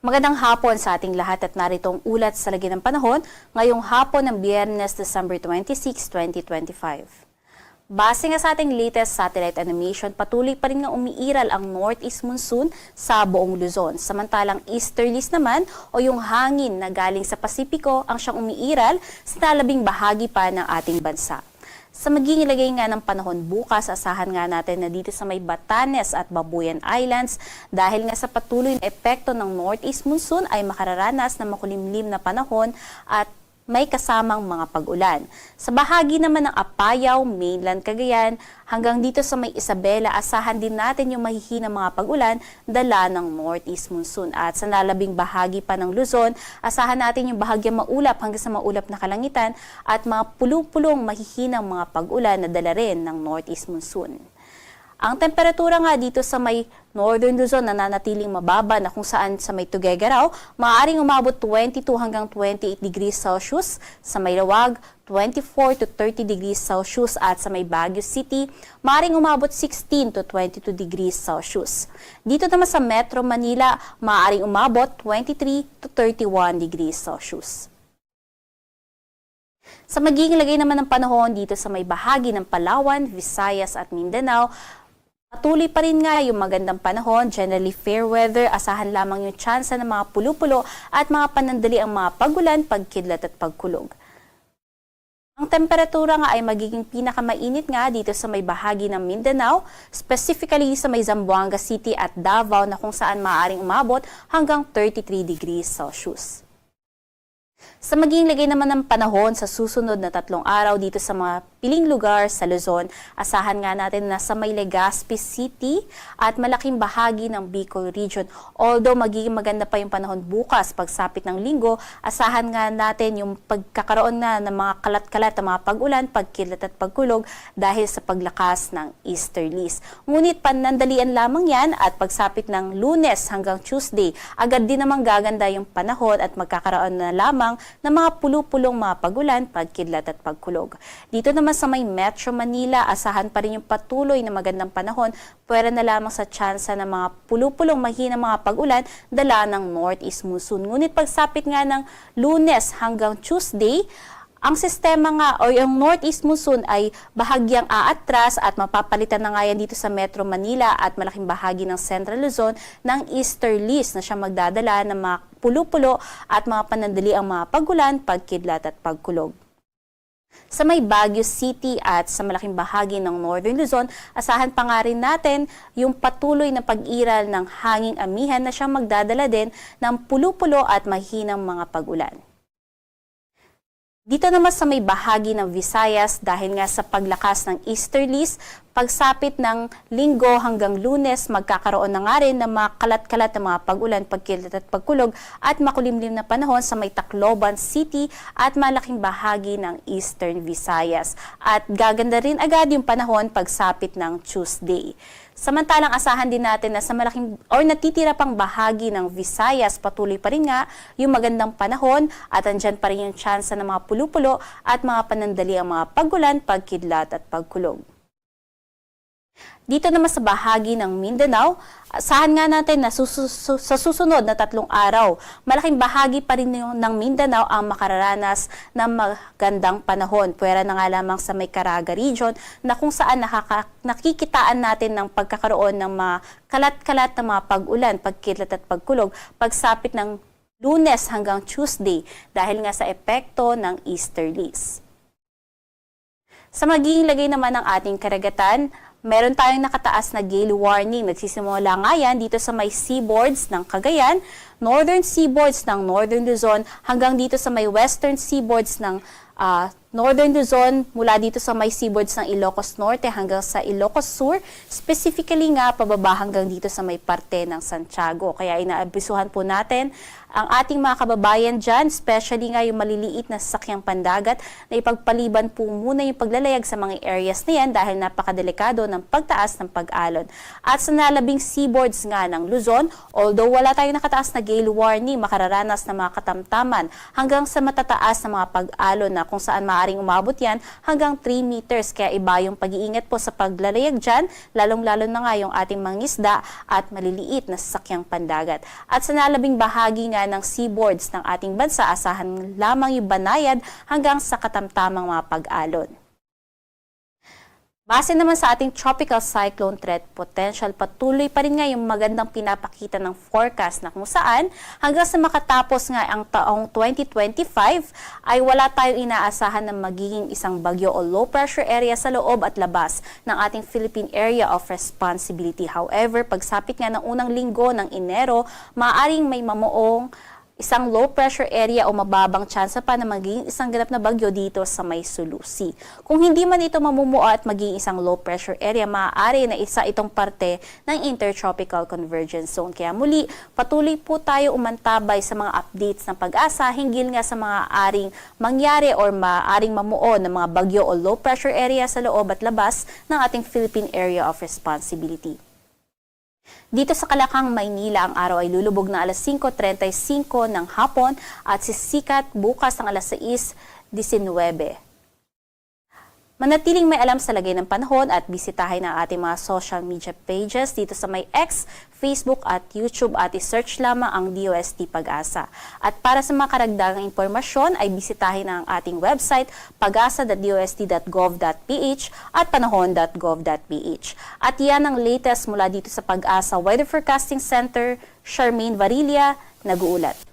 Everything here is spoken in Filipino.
Magandang hapon sa ating lahat at narito ang ulat sa lagi ng panahon ngayong hapon ng Biyernes, December 26, 2025. Base nga sa ating latest satellite animation, patuloy pa rin nga umiiral ang northeast monsoon sa buong Luzon. Samantalang easterlies naman o yung hangin na galing sa Pasipiko ang siyang umiiral sa nalabing bahagi pa ng ating bansa. Sa magiging lagay nga ng panahon bukas, asahan nga natin na dito sa may Batanes at Babuyan Islands dahil nga sa patuloy na epekto ng northeast monsoon ay makararanas ng makulimlim na panahon at may kasamang mga pag-ulan. Sa bahagi naman ng Apayao, Mainland Cagayan, hanggang dito sa may Isabela, asahan din natin yung mahihinang mga pag-ulan dala ng northeast monsoon. At sa nalabing bahagi pa ng Luzon, asahan natin yung bahagyang maulap hanggang sa maulap na kalangitan at mga pulong-pulong mahihinang mga pag-ulan na dala rin ng northeast monsoon. Ang temperatura nga dito sa may Northern Luzon nananatiling mababa na kung saan sa may Tuguegarao, maaaring umabot 22 hanggang 28 degrees Celsius, sa may Lawag 24 to 30 degrees Celsius at sa may Baguio City, maaaring umabot 16 to 22 degrees Celsius. Dito naman sa Metro Manila, maaaring umabot 23 to 31 degrees Celsius. Sa magiging lagay naman ng panahon dito sa may bahagi ng Palawan, Visayas at Mindanao, patuloy pa rin nga yung magandang panahon, generally fair weather, asahan lamang yung tsansa ng mga pulo-pulo at mga panandali ang mga pagulan, pagkidlat at pagkulog. Ang temperatura nga ay magiging pinakamainit nga dito sa may bahagi ng Mindanao, specifically sa may Zamboanga City at Davao na kung saan maaaring umabot hanggang 33 degrees Celsius. Sa magiging lagay naman ng panahon sa susunod na 3 araw dito sa mga piling lugar sa Luzon, asahan nga natin na sa may Legazpi City at malaking bahagi ng Bicol Region. Although magiging maganda pa yung panahon bukas, pagsapit ng linggo, asahan nga natin yung pagkakaroon na ng mga kalat-kalat na mga pag-ulan, pagkilat at pagkulog dahil sa paglakas ng easterlies. Ngunit panandalian lamang yan at pagsapit ng Lunes hanggang Tuesday, agad din namang gaganda yung panahon at magkakaroon na lamang ng mga pulo-pulong mga pagulan, pagkidlat at pagkulog. Dito naman sa may Metro Manila, asahan pa rin yung patuloy na magandang panahon, pwera na lamang sa tsansa ng mga pulo-pulong mahinang mga pag-ulan dala ng northeast monsoon. Ngunit pagsapit nga ng Lunes hanggang Tuesday, ang sistema nga o yung northeast monsoon ay bahagyang aatras at mapapalitan na nga yan dito sa Metro Manila at malaking bahagi ng Central Luzon ng easterlies na siya magdadala ng mga pulo-pulo at mga panandali ang mga pagulan, pagkidlat at pagkulog. Sa may Baguio City at sa malaking bahagi ng Northern Luzon, asahan pa nga rin natin yung patuloy na pag-iral ng hanging amihan na siyang magdadala din ng pulo-pulo at mahinang mga pag-ulan. Dito naman sa may bahagi ng Visayas, dahil nga sa paglakas ng easterlies, pagsapit ng linggo hanggang Lunes, magkakaroon na nga rin ng mga kalat-kalat na mga pag-ulan, pagkilat at pagkulog at makulimlim na panahon sa may Tacloban City at malaking bahagi ng Eastern Visayas. At gaganda rin agad yung panahon pagsapit ng Tuesday. Samantalang asahan din natin na sa malaking o natitira pang bahagi ng Visayas, patuloy pa rin nga yung magandang panahon at andyan pa rin yung tsansa ng mga pulo-pulo at mga panandali ang mga pagulan, pagkidlat at pagkulog. Dito naman sa bahagi ng Mindanao, asahan nga natin na sa susunod na 3 araw, malaking bahagi pa rin ng Mindanao ang makararanas ng magandang panahon. Pwera na nga lamang sa may Caraga Region na kung saan nakikitaan natin ng pagkakaroon ng mga kalat-kalat na mga pag-ulan, pagkidlat at pagkulog, pagsapit ng Lunes hanggang Tuesday dahil nga sa epekto ng easterlies. Sa magiging lagay naman ng ating karagatan, meron tayong nakataas na gale warning. Nagsisimula nga yan dito sa may seaboards ng Cagayan, northern seaboards ng Northern Luzon, hanggang dito sa may western seaboards ng Northern Luzon, mula dito sa may seaboards ng Ilocos Norte hanggang sa Ilocos Sur, specifically nga pababa hanggang dito sa may parte ng Santiago. Kaya inaabisuhan po natin ang ating mga kababayan dyan, especially nga yung maliliit na sasakyang pandagat, na ipagpaliban po muna yung paglalayag sa mga areas na yan dahil napakadelikado ng pagtaas ng pag-alon. At sa nalabing seaboards nga ng Luzon, although wala tayong nakataas na gale warning, makararanas na mga katamtaman hanggang sa matataas na mga pag-alon na kung saan maaaring umabot yan hanggang 3 meters. Kaya iba yung pag-iingat po sa paglalayag dyan, lalong-lalo na nga yung ating mga isda at maliliit na sasakyang pandagat. At sa nalabing bahagi nga ng seaboards ng ating bansa, asahan lamang yung banayad hanggang sa katamtamang mga pag-alon. Base naman sa ating tropical cyclone threat potential, patuloy pa rin nga yung magandang pinapakita ng forecast na kung saan hanggang sa makatapos nga ang taong 2025 ay wala tayong inaasahan na magiging isang bagyo o low pressure area sa loob at labas ng ating Philippine Area of Responsibility. However, pagsapit nga ng unang linggo ng Enero, maaaring may mamuong isang low pressure area o mababang tsansa pa na magiging isang ganap na bagyo dito sa may Sulusi. Kung hindi man ito mamumuo at magiging isang low pressure area, maaari na isa itong parte ng Intertropical Convergence Zone. Kaya muli, patuloy po tayo umantabay sa mga updates ng pag-asa hinggil nga sa mga aring mangyari or maaring mamuo ng mga bagyo o low pressure area sa loob at labas ng ating Philippine Area of Responsibility. Dito sa Kalakang, Maynila, ang araw ay lulubog na alas 5:35 ng hapon at sisikat bukas ng alas 6:19. Manatiling may alam sa lagay ng panahon at bisitahin ang ating mga social media pages dito sa may X, Facebook at YouTube at i-search lamang ang DOST Pag-asa. At para sa mga karagdagang impormasyon ay bisitahin ang ating website pagasa.dost.gov.ph at panahon.gov.ph. At yan ang latest mula dito sa Pag-asa Weather Forecasting Center. Charmaine Varilla, nag-uulat.